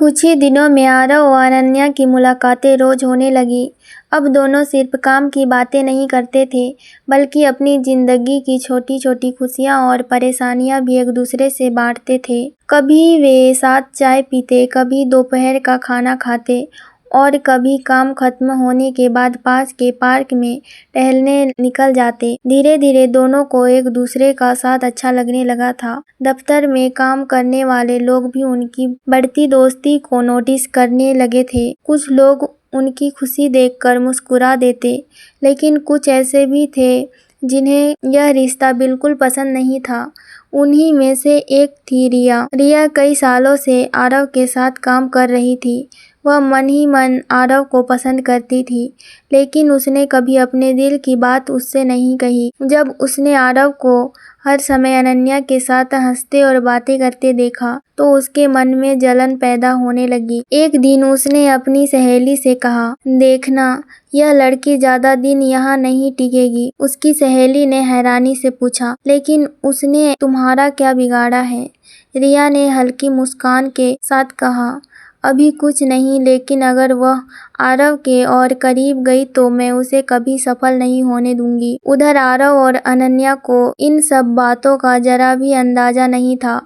कुछ ही दिनों में आरव और अनन्या की मुलाकातें रोज होने लगी। अब दोनों सिर्फ काम की बातें नहीं करते थे, बल्कि अपनी जिंदगी की छोटी छोटी खुशियां और परेशानियां भी एक दूसरे से बांटते थे। कभी वे साथ चाय पीते, कभी दोपहर का खाना खाते और कभी काम खत्म होने के बाद पास के पार्क में टहलने निकल जाते। धीरे धीरे दोनों को एक दूसरे का साथ अच्छा लगने लगा था। दफ्तर में काम करने वाले लोग भी उनकी बढ़ती दोस्ती को नोटिस करने लगे थे। कुछ लोग उनकी खुशी देखकर मुस्कुरा देते, लेकिन कुछ ऐसे भी थे जिन्हें यह रिश्ता बिल्कुल पसंद नहीं था। उन्हीं में से एक थी रिया। रिया कई सालों से आरव के साथ काम कर रही थी। वह मन ही मन आरव को पसंद करती थी, लेकिन उसने कभी अपने दिल की बात उससे नहीं कही। जब उसने आरव को हर समय अनन्या के साथ हंसते और बातें करते देखा, तो उसके मन में जलन पैदा होने लगी। एक दिन उसने अपनी सहेली से कहा, देखना, यह लड़की ज्यादा दिन यहाँ नहीं टिकेगी। उसकी सहेली ने हैरानी से पूछा, लेकिन उसने तुम्हारा क्या बिगाड़ा है? रिया ने हल्की मुस्कान के साथ कहा, अभी कुछ नहीं, लेकिन अगर वह आरव के और करीब गई तो मैं उसे कभी सफल नहीं होने दूंगी। उधर आरव और अनन्या को इन सब बातों का जरा भी अंदाजा नहीं था।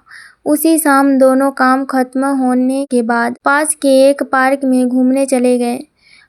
उसी शाम दोनों काम खत्म होने के बाद पास के एक पार्क में घूमने चले गए।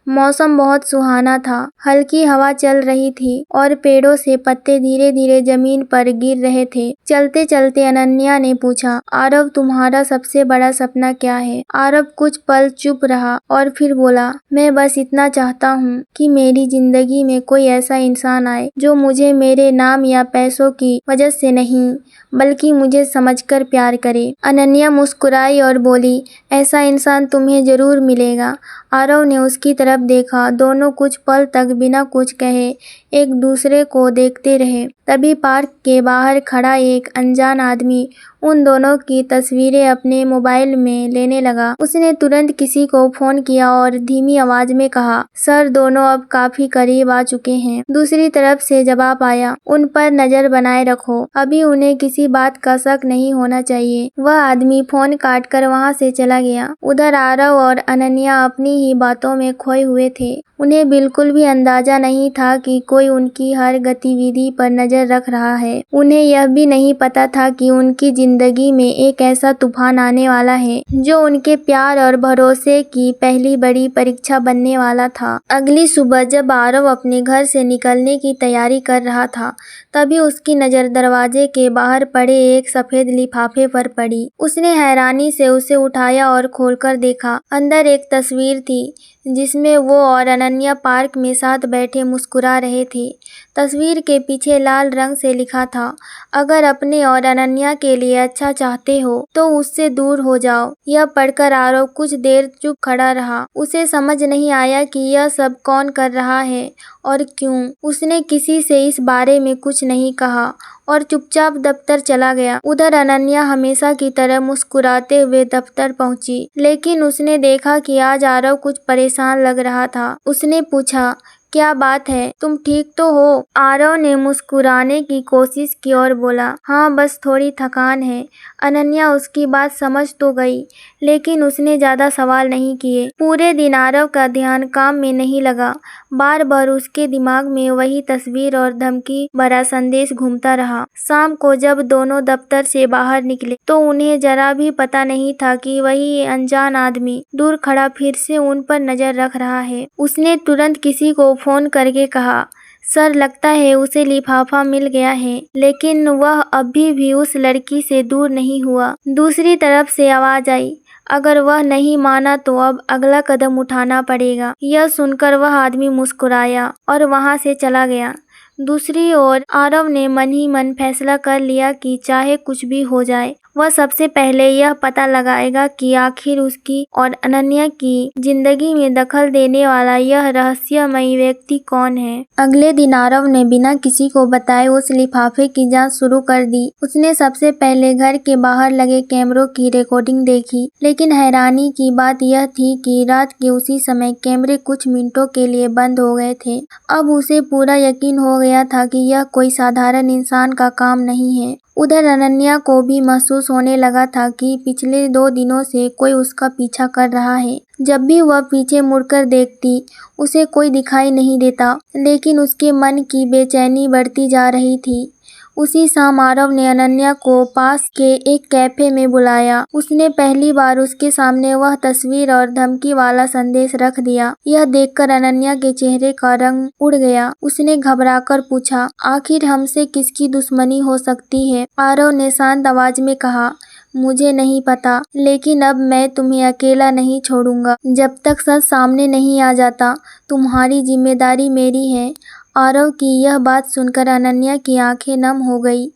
मौसम बहुत सुहाना था। हल्की हवा चल रही थी और पेड़ों से पत्ते धीरे धीरे जमीन पर गिर रहे थे। चलते चलते अनन्या ने पूछा, आरव, तुम्हारा सबसे बड़ा सपना क्या है? आरव कुछ पल चुप रहा और फिर बोला, मैं बस इतना चाहता हूँ कि मेरी जिंदगी में कोई ऐसा इंसान आए जो मुझे मेरे नाम या पैसों की वजह से नहीं, बल्कि मुझे समझकर प्यार करे। अनन्या मुस्कुराई और बोली, ऐसा इंसान तुम्हें जरूर मिलेगा। आरव ने उसकी तरफ देखा। दोनों कुछ पल तक बिना कुछ कहे एक दूसरे को देखते रहे। तभी पार्क के बाहर खड़ा एक अनजान आदमी उन दोनों की तस्वीरें अपने मोबाइल में लेने लगा। उसने तुरंत किसी को फोन किया और धीमी आवाज में कहा, सर, दोनों अब काफी करीब आ चुके हैं। दूसरी तरफ से जवाब आया, उन पर नजर बनाए रखो, अभी उन्हें किसी बात का शक नहीं होना चाहिए। वह आदमी फोन काट कर वहाँ से चला गया। उधर आरव और अनन्या अपनी ही बातों में खोए हुए थे। उन्हें बिल्कुल भी अंदाजा नहीं था कि कोई उनकी हर गतिविधि पर नजर रख रहा है। उन्हें यह भी नहीं पता था कि उनकी जिंदगी में एक ऐसा तूफान आने वाला है जो उनके प्यार और भरोसे की पहली बड़ी परीक्षा बनने वाला था। अगली सुबह जब आरव अपने घर से निकलने की तैयारी कर रहा था, तभी उसकी नजर दरवाजे के बाहर पड़े एक सफेद लिफाफे पर पड़ी। उसने हैरानी से उसे उठाया और खोलकर देखा। अंदर एक तस्वीर थी जिसमें वो और अनन्या पार्क में साथ बैठे मुस्कुरा रहे थे। तस्वीर के पीछे लाल रंग से लिखा था, अगर अपने और अनन्या के लिए अच्छा चाहते हो तो उससे दूर हो जाओ। यह पढ़कर आरव कुछ देर चुप खड़ा रहा। उसे समझ नहीं आया कि यह सब कौन कर रहा है और क्यों। उसने किसी से इस बारे में कुछ नहीं कहा और चुपचाप दफ्तर चला गया। उधर अनन्या हमेशा की तरह मुस्कुराते हुए दफ्तर पहुंची, लेकिन उसने देखा कि आज आरव कुछ परेशान लग रहा था। उसने पूछा, क्या बात है, तुम ठीक तो हो? आरव ने मुस्कुराने की कोशिश की और बोला, हाँ, बस थोड़ी थकान है। अनन्या उसकी बात समझ तो गई, लेकिन उसने ज्यादा सवाल नहीं किए। पूरे दिन आरव का ध्यान काम में नहीं लगा। बार बार उसके दिमाग में वही तस्वीर और धमकी भरा संदेश घूमता रहा। शाम को जब दोनों दफ्तर से बाहर निकले तो उन्हें जरा भी पता नहीं था कि वही अनजान आदमी दूर खड़ा फिर से उन पर नजर रख रहा है। उसने तुरंत किसी को फोन करके कहा, सर, लगता है उसे लिफाफा मिल गया है, लेकिन वह अभी भी उस लड़की से दूर नहीं हुआ। दूसरी तरफ से आवाज आई, अगर वह नहीं माना तो अब अगला कदम उठाना पड़ेगा। यह सुनकर वह आदमी मुस्कुराया और वहां से चला गया। दूसरी ओर आरव ने मन ही मन फैसला कर लिया कि चाहे कुछ भी हो जाए, वह सबसे पहले यह पता लगाएगा कि आखिर उसकी और अनन्या की जिंदगी में दखल देने वाला यह रहस्यमयी व्यक्ति कौन है। अगले दिन आरव ने बिना किसी को बताए उस लिफाफे की जांच शुरू कर दी। उसने सबसे पहले घर के बाहर लगे कैमरों की रिकॉर्डिंग देखी, लेकिन हैरानी की बात यह थी कि रात के उसी समय कैमरे कुछ मिनटों के लिए बंद हो गए थे। अब उसे पूरा यकीन हो गया था कि यह कोई साधारण इंसान का काम नहीं है। उधर अनन्या को भी महसूस होने लगा था कि पिछले 2 दिनों से कोई उसका पीछा कर रहा है। जब भी वह पीछे मुड़कर देखती, उसे कोई दिखाई नहीं देता, लेकिन उसके मन की बेचैनी बढ़ती जा रही थी। उसी शाम आरव ने अनन्या को पास के एक कैफे में बुलाया। उसने पहली बार उसके सामने वह तस्वीर और धमकी वाला संदेश रख दिया। यह देखकर अनन्या के चेहरे का रंग उड़ गया। उसने घबराकर पूछा, आखिर हमसे किसकी दुश्मनी हो सकती है? आरव ने शांत आवाज में कहा, मुझे नहीं पता, लेकिन अब मैं तुम्हें अकेला नहीं छोड़ूंगा। जब तक सच सामने नहीं आ जाता, तुम्हारी जिम्मेदारी मेरी है। आरव की यह बात सुनकर अनन्या की आंखें नम हो गई।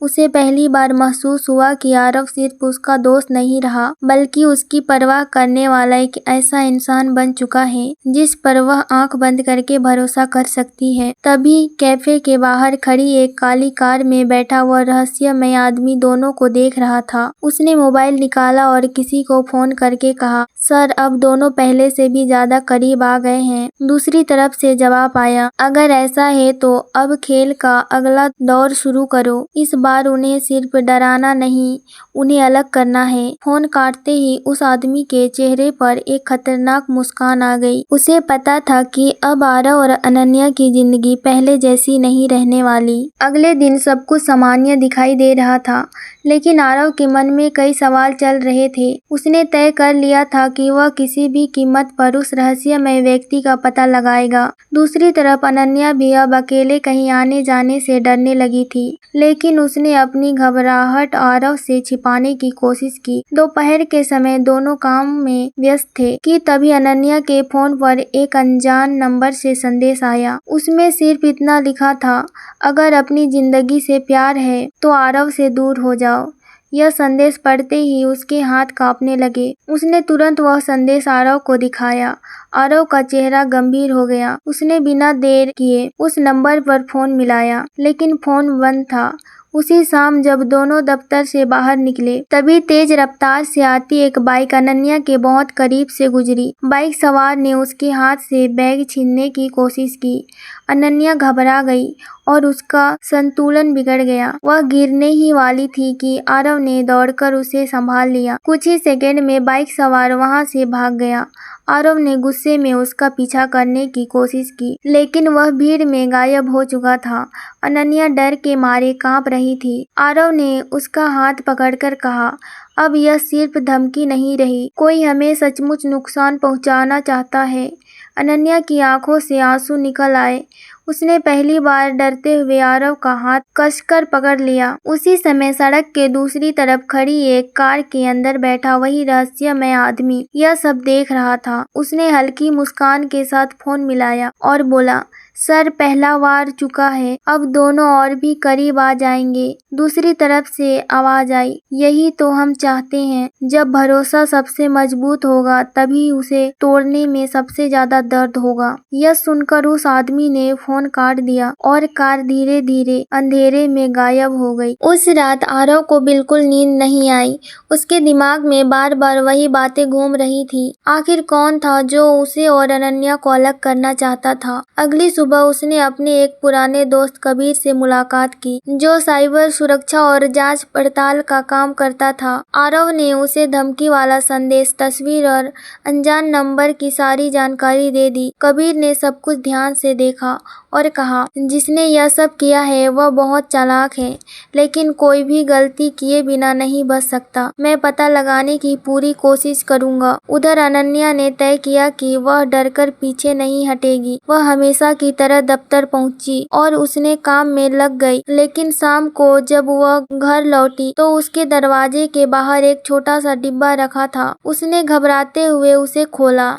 उसे पहली बार महसूस हुआ कि आरव सिर्फ उसका दोस्त नहीं रहा, बल्कि उसकी परवाह करने वाला एक ऐसा इंसान बन चुका है जिस पर वह आंख बंद करके भरोसा कर सकती है। तभी कैफे के बाहर खड़ी एक काली कार में बैठा वह रहस्यमय आदमी दोनों को देख रहा था। उसने मोबाइल निकाला और किसी को फोन करके कहा, सर, अब दोनों पहले से भी ज्यादा करीब आ गए हैं। दूसरी तरफ से जवाब आया, अगर ऐसा है तो अब खेल का अगला दौर शुरू करो। इस बार उन्हें सिर्फ डराना नहीं, उन्हें अलग करना है। फोन काटते ही उस आदमी के चेहरे पर एक खतरनाक मुस्कान आ गई। उसे पता था कि अब आरव और अनन्या की जिंदगी पहले जैसी नहीं रहने वाली। अगले दिन सब कुछ सामान्य दिखाई दे रहा था, लेकिन आरव के मन में कई सवाल चल रहे थे। उसने तय कर लिया था कि वह किसी भी कीमत पर उस रहस्यमय व्यक्ति का पता लगाएगा। दूसरी तरफ अनन्या भी अब अकेले कहीं आने जाने से डरने लगी थी, लेकिन उसने अपनी घबराहट आरव से छिपाने की कोशिश की। दोपहर के समय दोनों काम में व्यस्त थे कि तभी अनन्या के फोन पर एक अनजान नंबर से संदेश आया। उसमें सिर्फ इतना लिखा था, अगर अपनी जिंदगी से प्यार है तो आरव से दूर हो जाओ। यह संदेश पढ़ते ही उसके हाथ कांपने लगे। उसने तुरंत वह संदेश आरव को दिखाया। आरव का चेहरा गंभीर हो गया। उसने बिना देर किए उस नंबर पर फोन मिलाया, लेकिन फोन बंद था। उसी शाम जब दोनों दफ्तर से बाहर निकले, तभी तेज रफ्तार से आती एक बाइक अनन्या के बहुत करीब से गुजरी। बाइक सवार ने उसके हाथ से बैग छीनने की कोशिश की। अनन्या घबरा गई और उसका संतुलन बिगड़ गया। वह गिरने ही वाली थी कि आरव ने दौड़कर उसे संभाल लिया। कुछ ही सेकंड में बाइक सवार वहां से भाग गया। आरव ने गुस्से में उसका पीछा करने की कोशिश की, लेकिन वह भीड़ में गायब हो चुका था। अनन्या डर के मारे कांप रही थी। आरव ने उसका हाथ पकड़कर कहा, अब यह सिर्फ धमकी नहीं रही, कोई हमें सचमुच नुकसान पहुंचाना चाहता है। अनन्या की आंखों से आंसू निकल आए। उसने पहली बार डरते हुए आरव का हाथ कसकर पकड़ लिया। उसी समय सड़क के दूसरी तरफ खड़ी एक कार के अंदर बैठा वही रहस्यमय आदमी यह सब देख रहा था। उसने हल्की मुस्कान के साथ फोन मिलाया और बोला, सर, पहला वार चुका है, अब दोनों और भी करीब आ जाएंगे। दूसरी तरफ से आवाज आई, यही तो हम चाहते हैं। जब भरोसा सबसे मजबूत होगा, तभी उसे तोड़ने में सबसे ज्यादा दर्द होगा। यह सुनकर उस आदमी ने फोन काट दिया और कार धीरे धीरे अंधेरे में गायब हो गई। उस रात आरव को बिल्कुल नींद नहीं आई। उसके दिमाग में बार बार वही बातें घूम रही थी। आखिर कौन था जो उसे और अनन्या को अलग करना चाहता था? अगली सुबह उसने अपने एक पुराने दोस्त कबीर से मुलाकात की, जो साइबर सुरक्षा और जांच पड़ताल का काम करता था। आरव ने उसे धमकी वाला संदेश, तस्वीर और अनजान नंबर की सारी जानकारी दे दी। कबीर ने सब कुछ ध्यान से देखा और कहा, जिसने यह सब किया है वह बहुत चालाक है, लेकिन कोई भी गलती किए बिना नहीं बच सकता। मैं पता लगाने की पूरी कोशिश करूंगा। उधर अनन्या ने तय किया कि वह डरकर पीछे नहीं हटेगी। वह हमेशा की तरह दफ्तर पहुंची और उसने काम में लग गई। लेकिन शाम को जब वह घर लौटी तो उसके दरवाजे के बाहर एक छोटा सा डिब्बा रखा था। उसने घबराते हुए उसे खोला।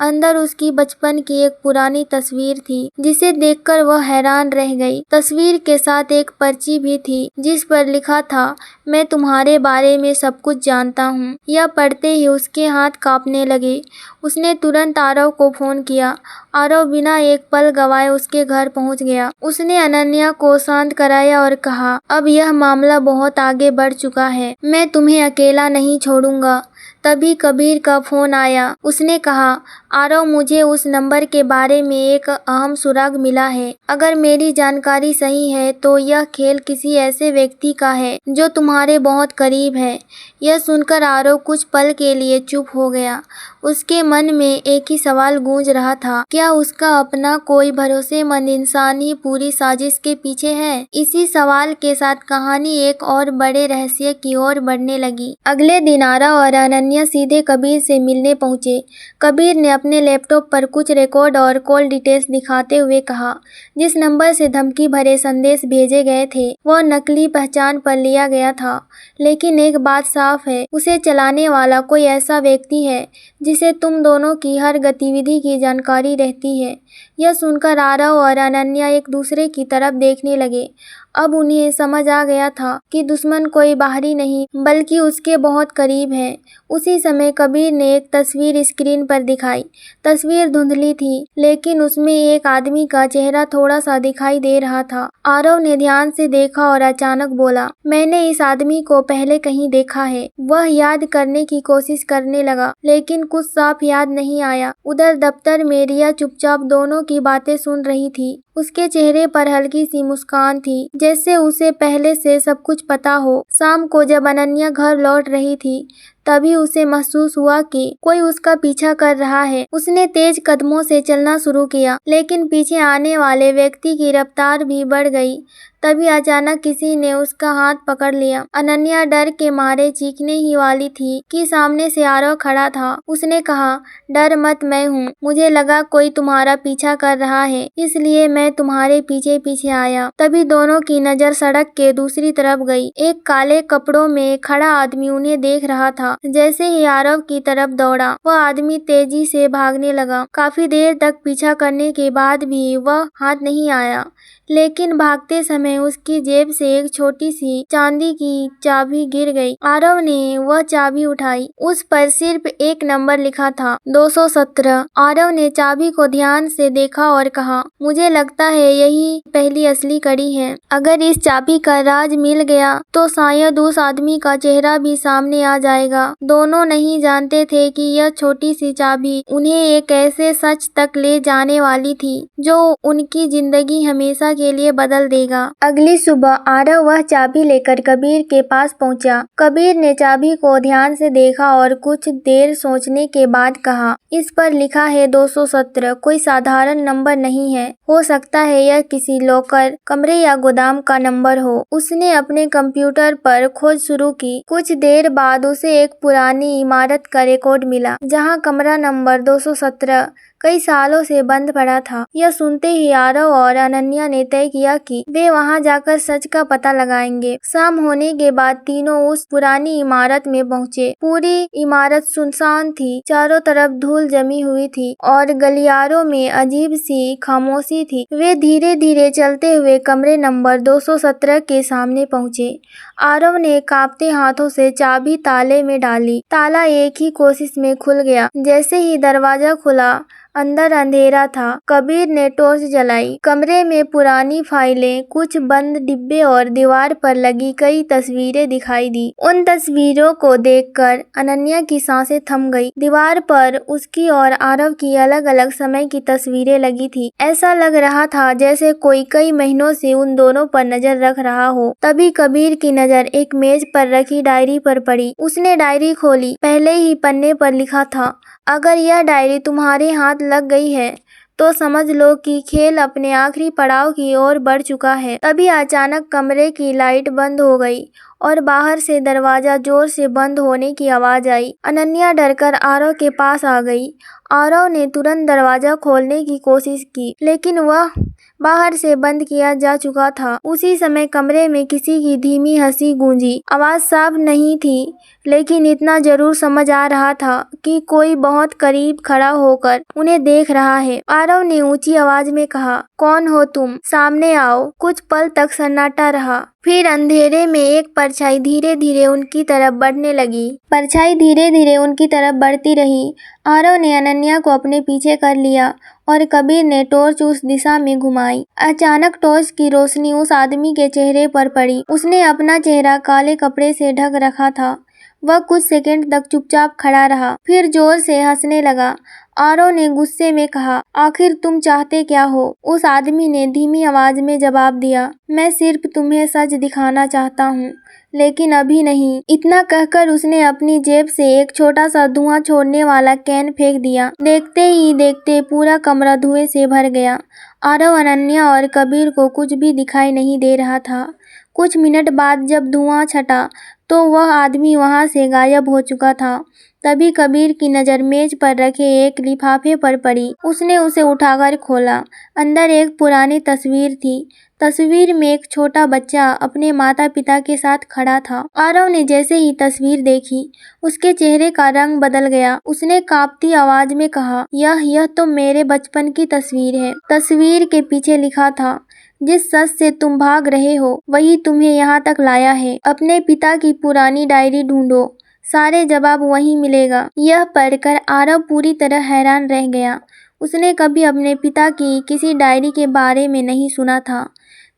अंदर उसकी बचपन की एक पुरानी तस्वीर थी, जिसे देखकर वह हैरान रह गई। तस्वीर के साथ एक पर्ची भी थी, जिस पर लिखा था, मैं तुम्हारे बारे में सब कुछ जानता हूँ। यह पढ़ते ही उसके हाथ कांपने लगे। उसने तुरंत आरव को फोन किया। आरव बिना एक पल गवाए उसके घर पहुंच गया। उसने अनन्या को शांत कराया और कहा, अब यह मामला बहुत आगे बढ़ चुका है, मैं तुम्हें अकेला नहीं छोड़ूंगा। तभी कबीर का फोन आया। उसने कहा, आरव, मुझे उस नंबर के बारे में एक अहम सुराग मिला है। अगर मेरी जानकारी सही है तो यह खेल किसी ऐसे व्यक्ति का है जो तुम्हारे बहुत करीब है। यह सुनकर आरव कुछ पल के लिए चुप हो गया। उसके मन में एक ही सवाल गूंज रहा था, क्या उसका अपना कोई भरोसेमंद इंसान ही पूरी साजिश के पीछे है? इसी सवाल के साथ कहानी एक और बड़े रहस्य की ओर बढ़ने लगी। अगले दिन आरव और अनन्या सीधे कबीर से मिलने पहुंचे। कबीर ने अपने लैपटॉप पर कुछ रिकॉर्ड और कॉल डिटेल्स दिखाते हुए कहा, जिस नंबर से धमकी भरे संदेश भेजे गए थे वह नकली पहचान पर लिया गया था। लेकिन एक बात साफ है, उसे चलाने वाला कोई ऐसा व्यक्ति है जिसे तुम दोनों की हर गतिविधि की जानकारी रहती है। यह सुनकर आरव और अनन्या एक दूसरे की तरफ देखने लगे। अब उन्हें समझ आ गया था कि दुश्मन कोई बाहरी नहीं बल्कि उसके बहुत करीब है। उसी समय कबीर ने एक तस्वीर स्क्रीन पर दिखाई। तस्वीर धुंधली थी, लेकिन उसमें एक आदमी का चेहरा थोड़ा सा दिखाई दे रहा था। आरव ने ध्यान से देखा और अचानक बोला, मैंने इस आदमी को पहले कहीं देखा है। वह याद करने की कोशिश करने लगा, लेकिन कुछ साफ याद नहीं आया। उधर दफ्तर में रिया चुपचाप दोनों की बातें सुन रही थी। उसके चेहरे पर हल्की सी मुस्कान थी, जैसे उसे पहले से सब कुछ पता हो। शाम को जब अनन्या घर लौट रही थी, तभी उसे महसूस हुआ कि कोई उसका पीछा कर रहा है। उसने तेज कदमों से चलना शुरू किया, लेकिन पीछे आने वाले व्यक्ति की रफ्तार भी बढ़ गई। तभी अचानक किसी ने उसका हाथ पकड़ लिया। अनन्या डर के मारे चीखने ही वाली थी कि सामने से आरव खड़ा था। उसने कहा, डर मत, मैं हूँ। मुझे लगा कोई तुम्हारा पीछा कर रहा है, इसलिए मैं तुम्हारे पीछे पीछे आया। तभी दोनों की नजर सड़क के दूसरी तरफ गई। एक काले कपड़ों में खड़ा आदमी उन्हें देख रहा था। जैसे ही आरव की तरफ दौड़ा, वह आदमी तेजी से भागने लगा। काफी देर तक पीछा करने के बाद भी वह हाथ नहीं आया, लेकिन भागते समय उसकी जेब से एक छोटी सी चांदी की चाबी गिर गई। आरव ने वह चाबी उठाई। उस पर सिर्फ एक नंबर लिखा था, 217। आरव ने चाबी को ध्यान से देखा और कहा, मुझे लगता है यही पहली असली कड़ी है। अगर इस चाबी का राज मिल गया तो शायद उस आदमी का चेहरा भी सामने आ जाएगा। दोनों नहीं जानते थे कि यह छोटी सी चाबी उन्हें एक ऐसे सच तक ले जाने वाली थी जो उनकी जिंदगी हमेशा के लिए बदल देगा। अगली सुबह आरव वह चाबी लेकर कबीर के पास पहुंचा। कबीर ने चाबी को ध्यान से देखा और कुछ देर सोचने के बाद कहा, इस पर लिखा है 217, कोई साधारण नंबर नहीं है। हो सकता है यह किसी लॉकर, कमरे या गोदाम का नंबर हो। उसने अपने कंप्यूटर पर खोज शुरू की। कुछ देर बाद उसे एक पुरानी इमारत का रिकॉर्ड मिला, जहां कमरा नंबर 217 कई सालों से बंद पड़ा था। यह सुनते ही आरव और अनन्या ने तय किया कि वे वहां जाकर सच का पता लगाएंगे। शाम होने के बाद तीनों उस पुरानी इमारत में पहुंचे। पूरी इमारत सुनसान थी, चारों तरफ धूल जमी हुई थी और गलियारों में अजीब सी खामोशी थी। वे धीरे धीरे चलते हुए कमरे नंबर 217 के सामने पहुंचे। आरव ने कांपते हाथों से चाबी ताले में डाली। ताला एक ही कोशिश में खुल गया। जैसे ही दरवाजा खुला, अंदर अंधेरा था। कबीर ने टॉर्च जलाई। कमरे में पुरानी फाइलें, कुछ बंद डिब्बे और दीवार पर लगी कई तस्वीरें दिखाई दी। उन तस्वीरों को देखकर अनन्या की सांसें थम गई। दीवार पर उसकी और आरव की अलग अलग समय की तस्वीरें लगी थी। ऐसा लग रहा था जैसे कोई कई महीनों से उन दोनों पर नजर रख रहा हो। तभी कबीर की नजर एक मेज पर रखी डायरी पर पड़ी। उसने डायरी खोली। पहले ही पन्ने पर लिखा था, अगर यह डायरी तुम्हारे हाथ लग गई है तो समझ लो कि खेल अपने आखिरी पड़ाव की ओर बढ़ चुका है। तभी अचानक कमरे की लाइट बंद हो गई और बाहर से दरवाजा जोर से बंद होने की आवाज आई। अनन्या डरकर आरव के पास आ गई। आरव ने तुरंत दरवाजा खोलने की कोशिश की, लेकिन वह बाहर से बंद किया जा चुका था। उसी समय कमरे में किसी की धीमी हंसी गूंजी। आवाज साफ नहीं थी, लेकिन इतना जरूर समझ आ रहा था कि कोई बहुत करीब खड़ा होकर उन्हें देख रहा है। आरव ने ऊंची आवाज में कहा, कौन हो तुम? सामने आओ। कुछ पल तक सन्नाटा रहा। फिर अंधेरे में एक परछाई धीरे धीरे उनकी तरफ बढ़ने लगी। परछाई धीरे धीरे उनकी तरफ बढ़ती रही। आरव ने अनन्या को अपने पीछे कर लिया और कबीर ने टॉर्च उस दिशा में घुमाई। अचानक टॉर्च की रोशनी उस आदमी के चेहरे पर पड़ी। उसने अपना चेहरा काले कपड़े से ढक रखा था। वह कुछ सेकंड तक चुपचाप खड़ा रहा, फिर जोर से हंसने लगा। आरव ने गुस्से में कहा, आखिर तुम चाहते क्या हो? उस आदमी ने धीमी आवाज में जवाब दिया, मैं सिर्फ तुम्हें सच दिखाना चाहता हूँ, लेकिन अभी नहीं। इतना कहकर उसने अपनी जेब से एक छोटा सा धुआं छोड़ने वाला कैन फेंक दिया। देखते ही देखते पूरा कमरा धुएं से भर गया। आरव, अनन्या और कबीर को कुछ भी दिखाई नहीं दे रहा था। कुछ मिनट बाद जब धुआं छटा तो वह आदमी वहां से गायब हो चुका था। तभी कबीर की नज़र मेज पर रखे एक लिफाफे पर पड़ी। उसने उसे उठाकर खोला। अंदर एक पुरानी तस्वीर थी। तस्वीर में एक छोटा बच्चा अपने माता पिता के साथ खड़ा था। आरव ने जैसे ही तस्वीर देखी, उसके चेहरे का रंग बदल गया। उसने कांपती आवाज में कहा, यह तो मेरे बचपन की तस्वीर है। तस्वीर के पीछे लिखा था, जिस सच से तुम भाग रहे हो वही तुम्हें यहाँ तक लाया है। अपने पिता की पुरानी डायरी ढूंढो, सारे जवाब वहीं मिलेगा। यह पढ़कर आरव पूरी तरह हैरान रह गया। उसने कभी अपने पिता की किसी डायरी के बारे में नहीं सुना था।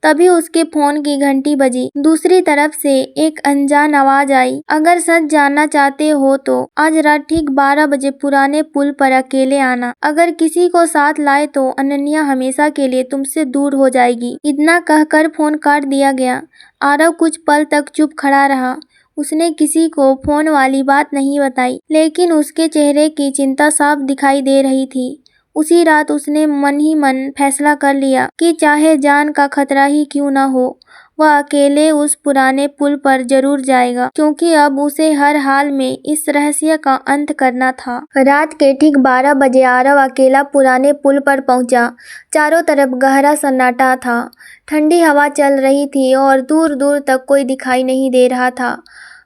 तभी उसके फोन की घंटी बजी। दूसरी तरफ से एक अनजान आवाज आई, अगर सच जानना चाहते हो तो आज रात ठीक 12 बजे पुराने पुल पर अकेले आना। अगर किसी को साथ लाए तो अनन्या हमेशा के लिए तुमसे दूर हो जाएगी। इतना कहकर फोन काट दिया गया। आरव कुछ पल तक चुप खड़ा रहा। उसने किसी को फोन वाली बात नहीं बताई, लेकिन उसके चेहरे की चिंता साफ दिखाई दे रही थी। उसी रात उसने मन ही मन फैसला कर लिया कि चाहे जान का खतरा ही क्यों न हो, वह अकेले उस पुराने पुल पर जरूर जाएगा, क्योंकि अब उसे हर हाल में इस रहस्य का अंत करना था। रात के ठीक 12 बजे आरव अकेला पुराने पुल पर पहुंचा। चारों तरफ गहरा सन्नाटा था। ठंडी हवा चल रही थी और दूर दूर तक कोई दिखाई नहीं दे रहा था।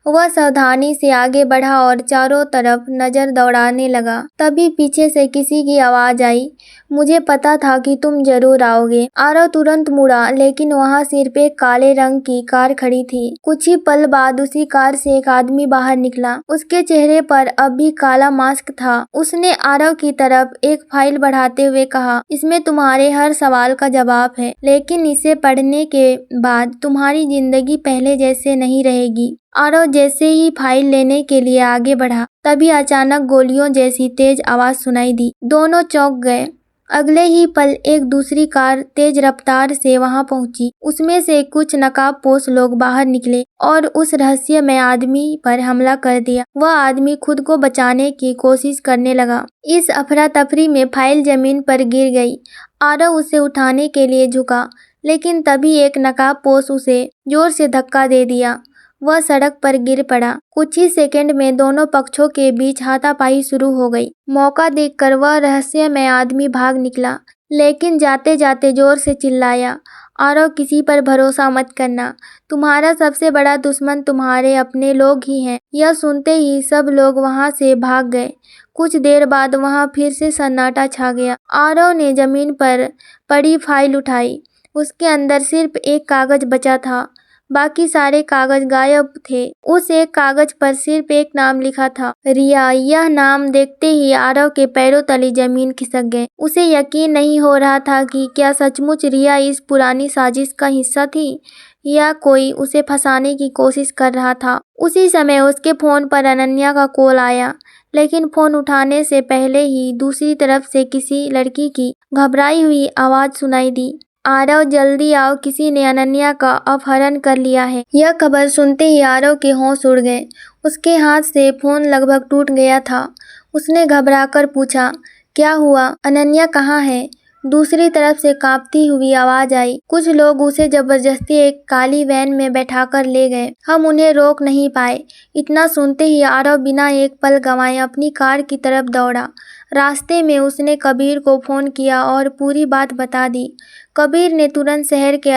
वह सावधानी से आगे बढ़ा और चारों तरफ नजर दौड़ाने लगा। तभी पीछे से किसी की आवाज आई, मुझे पता था कि तुम जरूर आओगे। आरव तुरंत मुड़ा, लेकिन वहां सिर्फ एक काले रंग की कार खड़ी थी। कुछ ही पल बाद उसी कार से एक आदमी बाहर निकला। उसके चेहरे पर अब भी काला मास्क था। उसने आरव की तरफ एक फाइल बढ़ाते हुए कहा, इसमें तुम्हारे हर सवाल का जवाब है, लेकिन इसे पढ़ने के बाद तुम्हारी जिंदगी पहले जैसे नहीं रहेगी। आरव जैसे ही फाइल लेने के लिए आगे बढ़ा, तभी अचानक गोलियों जैसी तेज आवाज सुनाई दी। दोनों चौंक गए। अगले ही पल एक दूसरी कार तेज रफ्तार से वहां पहुंची। उसमें से कुछ नकाबपोश लोग बाहर निकले और उस रहस्यमय आदमी पर हमला कर दिया। वह आदमी खुद को बचाने की कोशिश करने लगा। इस अफरा तफरी में फाइल जमीन पर गिर गई। आरव उसे उठाने के लिए झुका, लेकिन तभी एक नकाबपोश उसे जोर से धक्का दे दिया। वह सड़क पर गिर पड़ा। कुछ ही सेकंड में दोनों पक्षों के बीच हाथापाई शुरू हो गई। मौका देखकर वह रहस्यमय आदमी भाग निकला, लेकिन जाते जाते जोर से चिल्लाया, आरव, किसी पर भरोसा मत करना। तुम्हारा सबसे बड़ा दुश्मन तुम्हारे अपने लोग ही हैं। यह सुनते ही सब लोग वहां से भाग गए। कुछ देर बाद वहां फिर से सन्नाटा छा गया। आरव ने जमीन पर पड़ी फाइल उठाई। उसके अंदर सिर्फ एक कागज बचा था, बाकी सारे कागज गायब थे। उस एक कागज पर सिर्फ एक नाम लिखा था, रिया। यह नाम देखते ही आरव के पैरों तले जमीन खिसक गए। उसे यकीन नहीं हो रहा था कि क्या सचमुच रिया इस पुरानी साजिश का हिस्सा थी, या कोई उसे फंसाने की कोशिश कर रहा था। उसी समय उसके फोन पर अनन्या का कॉल आया, लेकिन फोन उठाने से पहले ही दूसरी तरफ से किसी लड़की की घबराई हुई आवाज सुनाई दी, आरव, जल्दी आओ, किसी ने अनन्या का अपहरण कर लिया है। यह खबर सुनते ही आरव के होश उड़ गए। उसके हाथ से फोन लगभग टूट गया था। उसने घबराकर पूछा, क्या हुआ? अनन्या कहाँ है? दूसरी तरफ से कांपती हुई आवाज आई, कुछ लोग उसे जबरदस्ती एक काली वैन में बैठाकर ले गए। हम उन्हें रोक नहीं पाए। इतना सुनते ही आरव बिना एक पल गंवाए अपनी कार की तरफ दौड़ा। रास्ते में उसने कबीर को फोन किया और पूरी बात बता दी। कबीर ने तुरंत शहर के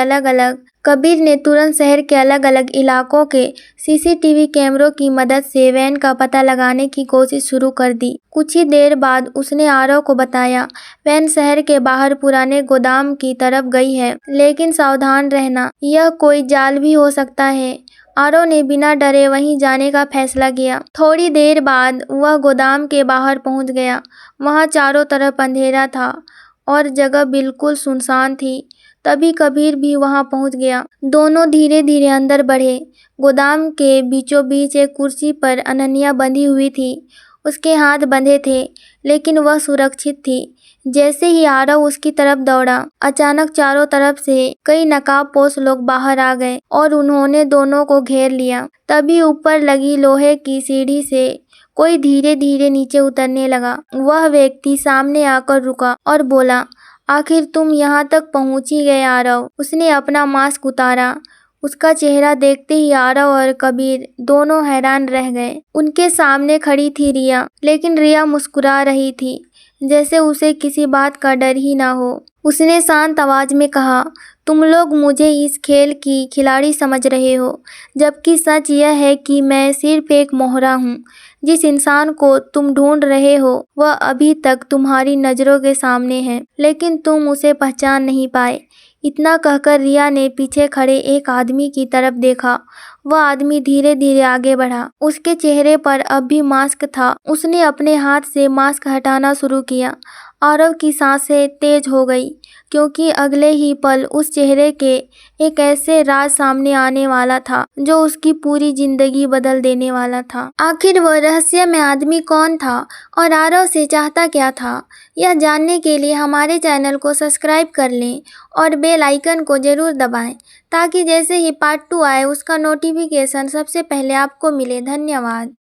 अलग अलग इलाकों के सीसीटीवी कैमरों की मदद से वैन का पता लगाने की कोशिश शुरू कर दी। कुछ ही देर बाद उसने आरव को बताया, वैन शहर के बाहर पुराने गोदाम की तरफ गई है, लेकिन सावधान रहना, यह कोई जाल भी हो सकता है। आरव ने बिना डरे वहीं जाने का फैसला किया। थोड़ी देर बाद वह गोदाम के बाहर पहुंच गया। वहां चारों तरफ अंधेरा था और जगह बिल्कुल सुनसान थी। तभी कबीर भी वहां पहुंच गया। दोनों धीरे धीरे अंदर बढ़े। गोदाम के बीचों बीच एक कुर्सी पर अनन्या बंधी हुई थी। उसके हाथ बंधे थे, लेकिन वह सुरक्षित थी। जैसे ही आरव उसकी तरफ दौड़ा, अचानक चारों तरफ से कई नकाबपोश लोग बाहर आ गए और उन्होंने दोनों को घेर लिया। तभी ऊपर लगी लोहे की सीढ़ी से कोई धीरे धीरे नीचे उतरने लगा। वह व्यक्ति सामने आकर रुका और बोला, आखिर तुम यहाँ तक पहुँच ही गए आरव। उसने अपना मास्क उतारा। उसका चेहरा देखते ही आरव और कबीर दोनों हैरान रह गए। उनके सामने खड़ी थी रिया, लेकिन रिया मुस्कुरा रही थी, जैसे उसे किसी बात का डर ही ना हो। उसने शांत आवाज में कहा, तुम लोग मुझे इस खेल की खिलाड़ी समझ रहे हो, जबकि सच यह है कि मैं सिर्फ एक मोहरा हूँ। जिस इंसान को तुम ढूंढ रहे हो वह अभी तक तुम्हारी नज़रों के सामने है, लेकिन तुम उसे पहचान नहीं पाए। इतना कहकर रिया ने पीछे खड़े एक आदमी की तरफ देखा। वह आदमी धीरे धीरे आगे बढ़ा। उसके चेहरे पर अब भी मास्क था। उसने अपने हाथ से मास्क हटाना शुरू किया। आरव की सांसें तेज हो गई, क्योंकि अगले ही पल उस चेहरे के एक ऐसे राज सामने आने वाला था जो उसकी पूरी जिंदगी बदल देने वाला था। आखिर वह रहस्यमय आदमी कौन था और आरव से चाहता क्या था, यह जानने के लिए हमारे चैनल को सब्सक्राइब कर लें और बेल आइकन को जरूर दबाएं, ताकि जैसे ही पार्ट 2 आए उसका नोटिफिकेशन सबसे पहले आपको मिले। धन्यवाद।